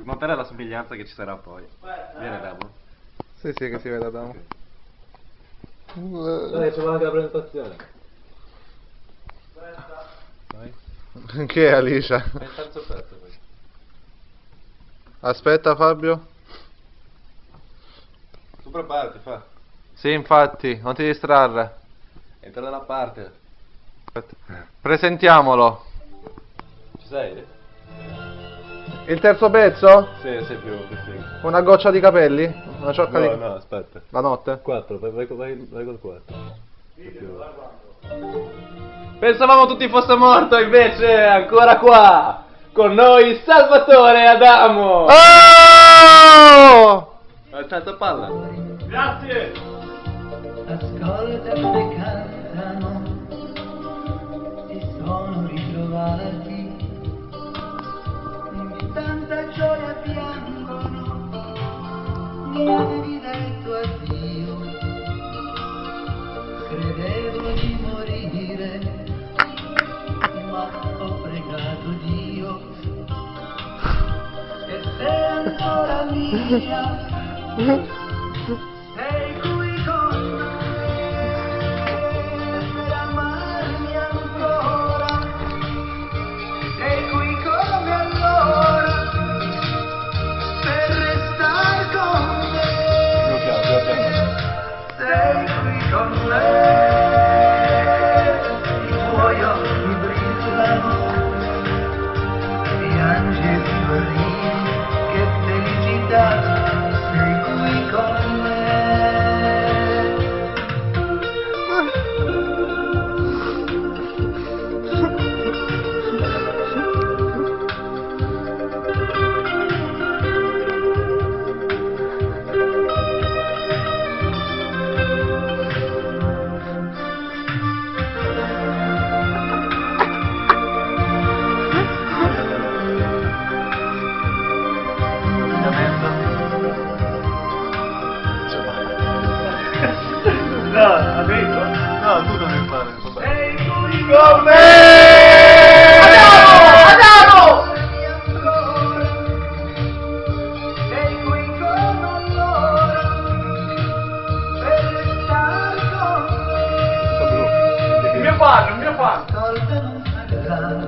Notare la somiglianza che ci sarà poi. Viene Adamo. Sì, che si vede Adamo. Dai, c'è anche la presentazione. Vai. Chi è Alicia? È il terzo pezzo poi. Aspetta Fabio. Tu preparati, fa. Sì, infatti, non ti distrarre. Entra da una parte. Aspetta. Presentiamolo. Ci sei? Il terzo pezzo? Sì, sei più figo. Una goccia di capelli? Una ciocca di... No, aspetta. La notte? 4, vai col 4. Pensavamo tutti fosse morto, invece è ancora qua. Con noi Salvatore Adamo. Oh! Alzata palla. Grazie! Ascoltami cantano, si sono ritrovati, di tanta gioia piangono, mi avevi detto addio, credevo di morire, ma ho pregato Dio, e sei ancora mia. Sei qui con me per amarmi ancora, sei qui come allora per restare con me, sei qui con me, i tuoi occhi brillano, piangi e sorridi, che felicità. Sei qui con me. No, ha detto? No, tu devi fare. Sei qui con me! Adamo! Sei qui come allora per restare con me. Il mio fan! Ascolta non sarai.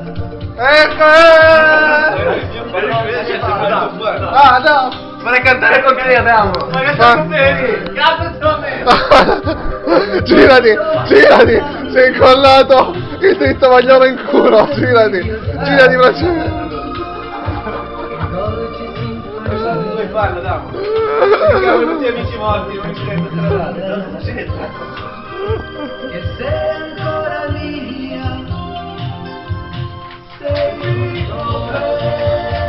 Ecco! Ah, no! Vorrei cantare con te, Adamo. Ma che stai con te? Cazzo con me! Girati! Sei incollato il dritto maglione in culo! Girati, braccio! Dolci Cosa vuoi sinfonia. fare, Adamo? Siamo tutti amici morti, non ci sento stradale. Non succede. Che sei ancora mia, sei qui con me.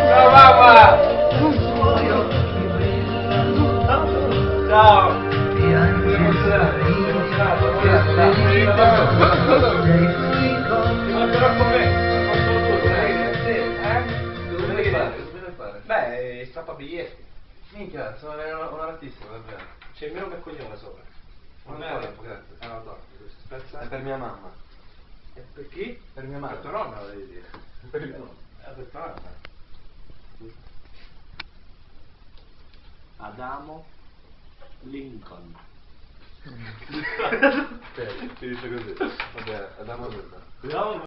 Ciao mamma! I tuoi occhi brillano, Ciao! piangi e sorridi, che felicità. Sei qui con Ti me. manderò con me! Posso tutto, Cosa devi fare? Cosa fare? Beh, strappa biglietti. Minchia, sono un artista, davvero. C'è il mio nome e cognome sopra. Non è tempo, grazie. Lo so. Aspetta. È per mia mamma. E per chi? Per mia mamma. Per tua nonna, lo devi dire. Per mia nonna. Per tua nonna. Adamo Lincoln. Ti dice così. Vabbè, Adamo. Adamo